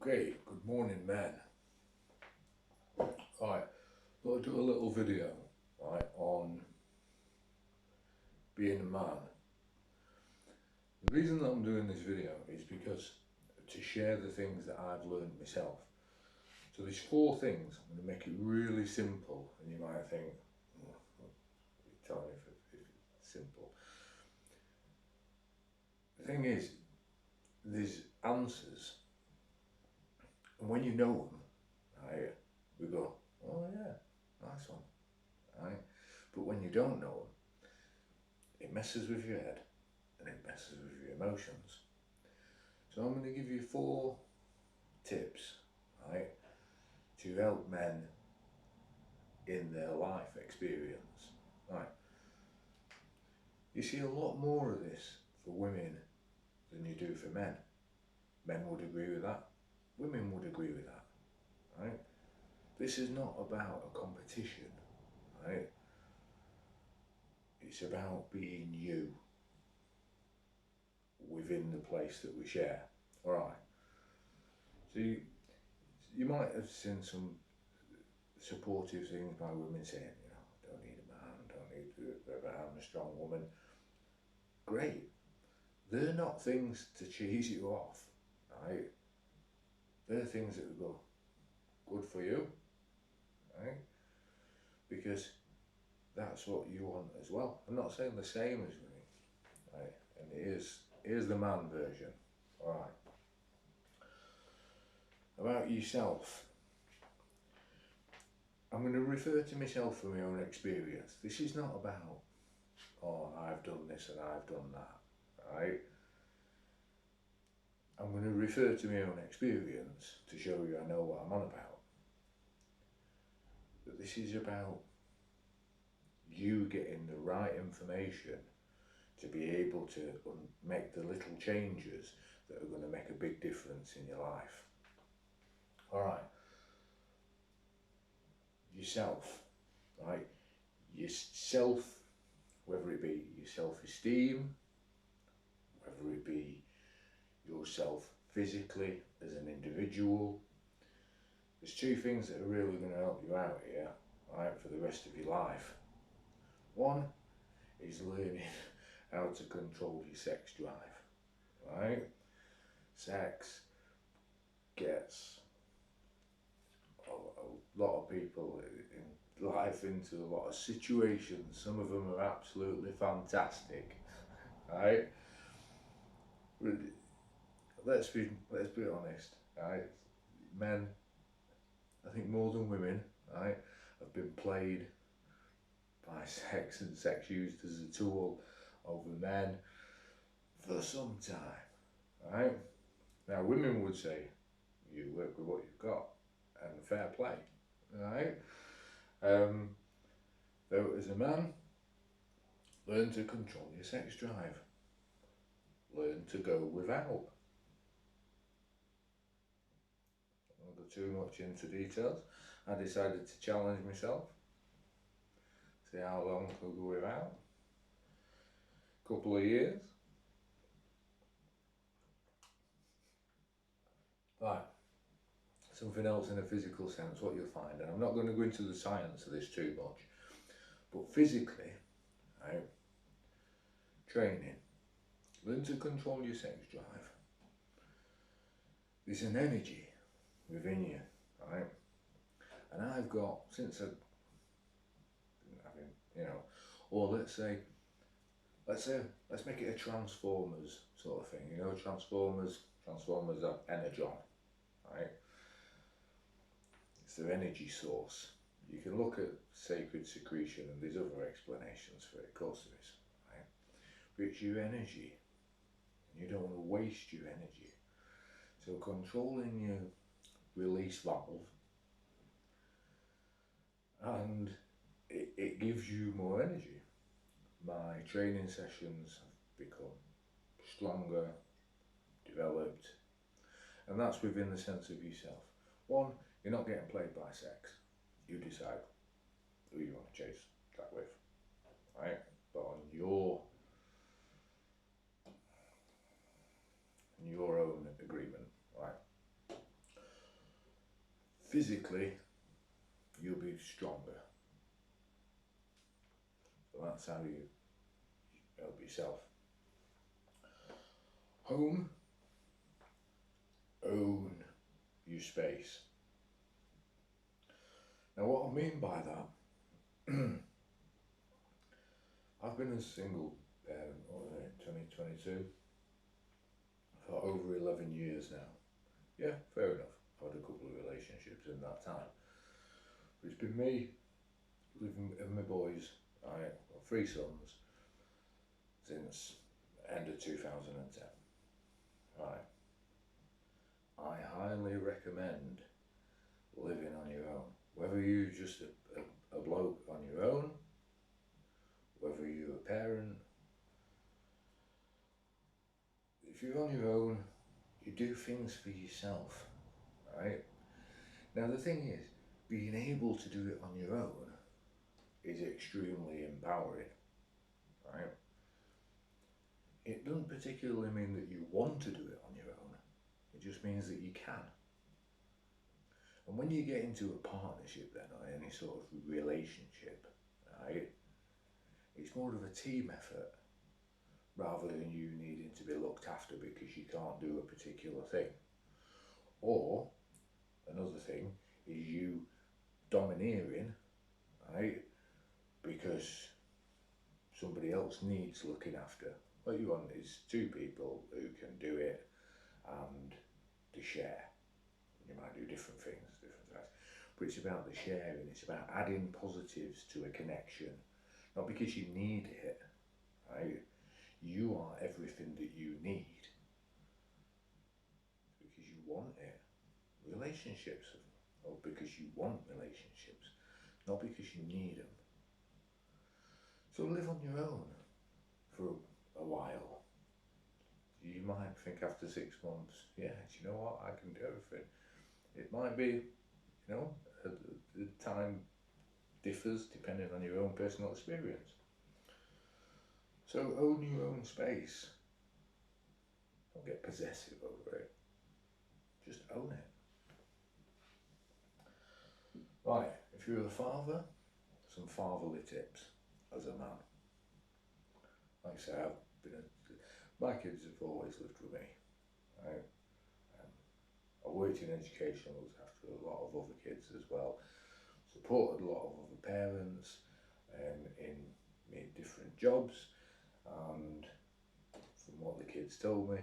Okay, good morning, men. Right, I'll do a little video, right, on being a man. The reason that I'm doing this video is because to share the things that I've learned myself. So there's 4 things. I'm going to make it really simple, and you might think, tell me if it's simple. The thing is, there's answers, and when you know them, right, we go, oh yeah, nice one, right? But when you don't know them, it messes with your head and it messes with your emotions. So I'm going to give you 4 tips, right, to help men in their life experience. Right. You see a lot more of this for women than you do for men. Men would agree with that. Women would agree with that. Right? This is not about a competition, right? It's about being you within the place that we share. Alright. So you might have seen some supportive things by women saying, don't need a man, don't need I'm a strong woman. Great. They're not things to cheese you off, right? They're things that go, good for you, right? Because that's what you want as well. I'm not saying the same as me, right? And here's the man version. Alright. About yourself. I'm going to refer to myself from my own experience. This is not about, oh, I've done this and I've done that, right? I'm going to refer to my own experience to show you I know what I'm on about. But this is about you getting the right information to be able to make the little changes that are going to make a big difference in your life. Alright. Yourself, right? Yourself, whether it be your self-esteem, whether it be yourself physically as an individual. There's 2 things that are really going to help you out here, right, for the rest of your life. One is learning how to control your sex drive, right? Sex gets a lot of people in life into a lot of situations. Some of them are absolutely fantastic, right? Let's be honest, right? Men, I think more than women, right, have been played by sex and sex used as a tool over men for some time, right? Now women would say, you work with what you've got, and fair play, right? Though as a man, learn to control your sex drive. Learn to go without. I won't go too much into details. I decided to challenge myself. See how long I'll go without. Couple of years. Right. Something else in a physical sense, what you'll find, and I'm not going to go into the science of this too much, but physically, right, training, learn to control your sex drive. There's an energy within you, right? And I've got, since I've been, or let's make it a Transformers sort of thing, Transformers have energon, right? It's their energy source. You can look at sacred secretion and there's other explanations for it, of course there is, right? But it's your energy. You don't want to waste your energy. So controlling your release valve, and it gives you more energy. My training sessions have become stronger, developed, and that's within the sense of yourself. One, you're not getting played by sex. You decide who you want to chase that with, right? But on your own agreement, right? physically you'll be stronger. So that's how you help yourself. Home, own your space. Now what I mean by that, I've been a single parent, 2022, for over 11 years now. Yeah, fair enough. I've had a couple of relationships in that time. But it's been me living with my boys, I have 3 sons, since end of 2010. Right. I highly recommend living on your own. Whether you're just a bloke on your own, whether you're a parent, if you're on your own, you do things for yourself, right? Now the thing is, being able to do it on your own is extremely empowering, right? It doesn't particularly mean that you want to do it on your own, it just means that you can. And when you get into a partnership then, or any sort of relationship, right, it's more of a team effort rather than you needing to be looked after because you can't do a particular thing. Or another thing is you domineering, right, because somebody else needs looking after. What you want is 2 people who can do it and to share. You might do different things, different types, but it's about the sharing, it's about adding positives to a connection, not because you need it, right? You are everything that you need because you want it. Relationships are because you want relationships, not because you need them. So live on your own for a while. You might think after 6 months, yeah, do you know what, I can do everything. It might be, you know, the time differs depending on your own personal experience. So own your own space. Don't get possessive over it. Just own it. Right, if you're a father, some fatherly tips as a man. Like I say, my kids have always lived with me. Right? I worked in education, looked after a lot of other kids as well, supported a lot of other parents in different jobs, and from what the kids told me,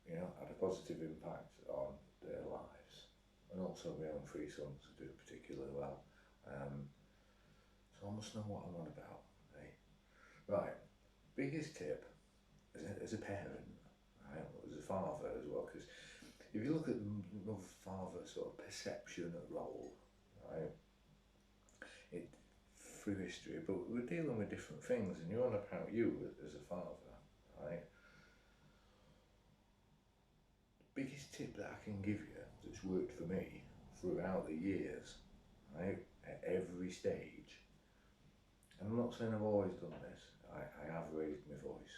you know, had a positive impact on their lives. And also my own 3 sons do particularly well. So I must know what I'm on about. Eh? Right, biggest tip as a parent, right, as a father as well, because if you look at the mother-father sort of perception of role, right, it through history, but we're dealing with different things, and you're on about you as a father, right? The biggest tip that I can give you that's worked for me throughout the years, right, at every stage, and I'm not saying I've always done this, I have raised my voice,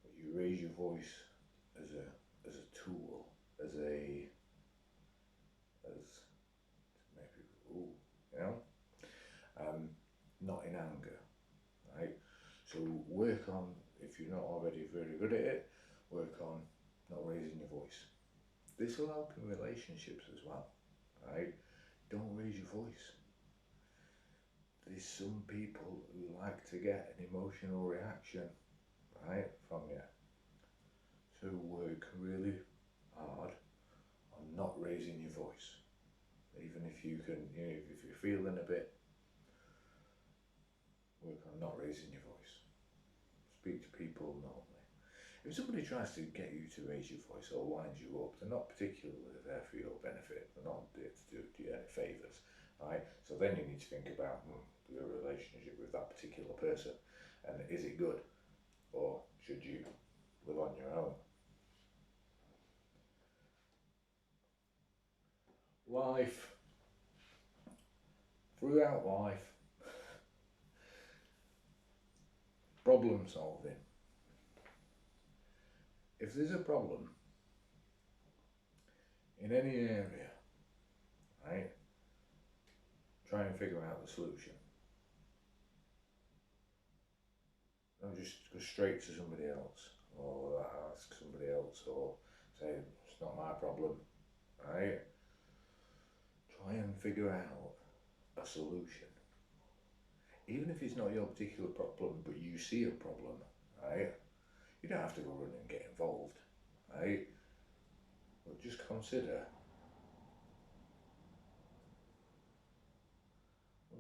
but you raise your voice as a tool, as maybe, ooh, you know, not in anger, right? So work on, if you're not already very good at it, work on not raising your voice. This will help in relationships as well, right? Don't raise your voice. There's some people who like to get an emotional reaction, right, from you. So work really hard on not raising your voice. Even if you can, you know, if you're feeling a bit, work on not raising your voice. Speak to people normally. If somebody tries to get you to raise your voice or wind you up, they're not particularly there for your benefit. They're not there to do you any favours, right? So then you need to think about your relationship with that particular person, and is it good, or should you live on your own? Life, throughout life, problem solving. If there's a problem in any area, right? Try and figure out the solution. Don't just go straight to somebody else, or ask somebody else, or say, it's not my problem, right? Try and figure out a solution. Even if it's not your particular problem, but you see a problem, right? You don't have to go run and get involved, right? But just consider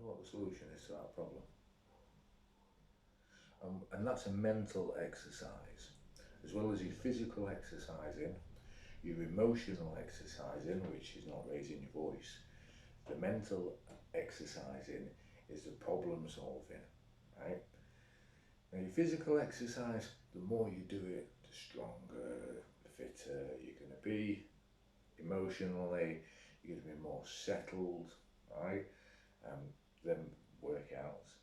what the solution is to that problem. And that's a mental exercise, as well as your physical exercising, your emotional exercising, which is not raising your voice. The mental exercising is the problem solving, right? Now, your physical exercise, the more you do it, the stronger, the fitter you're going to be. Emotionally, you're going to be more settled, right? Them workouts.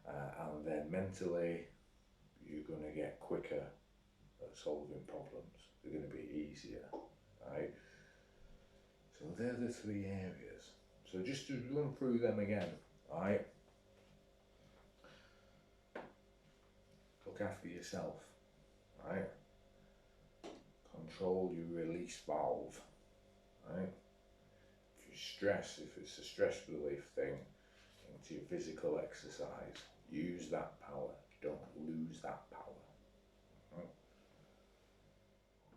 And then mentally, you're going to get quicker at solving problems. They're going to be easier, right? So they're the three areas. So just to run through them again, right? Look after yourself, right? Control your release valve, right? If you stress, if it's a stress relief thing, into your physical exercise, use that power. Don't lose that power. Right?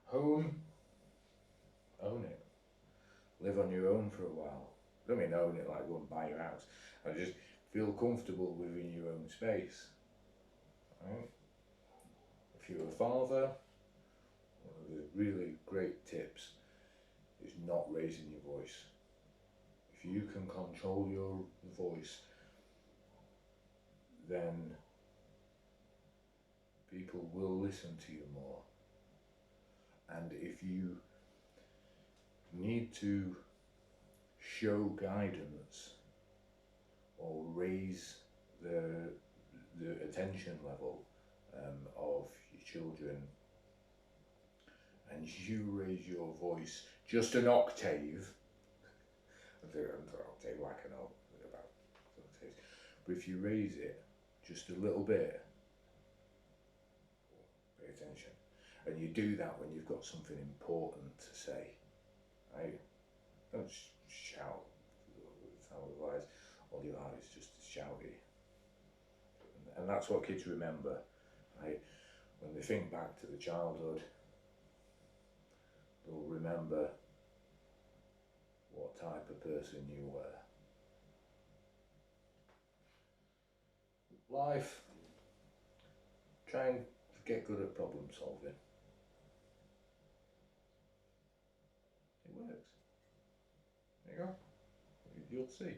Home, own it. Live on your own for a while. I don't mean own it like go and buy your house. I just feel comfortable within your own space. Right? If you're a father, one of the really great tips is not raising your voice. If you can control your voice, then people will listen to you more. And if you need to show guidance or raise the attention level of your children, and you raise your voice just an octave, an octave like an about octaves, but if you raise it just a little bit, pay attention. And you do that when you've got something important to say, right? Don't shout, otherwise all you are is just shouty. And that's what kids remember, right? When they think back to the childhood, they'll remember what type of person you were. Life, try and get good at problem solving. It works. There you go. You'll see.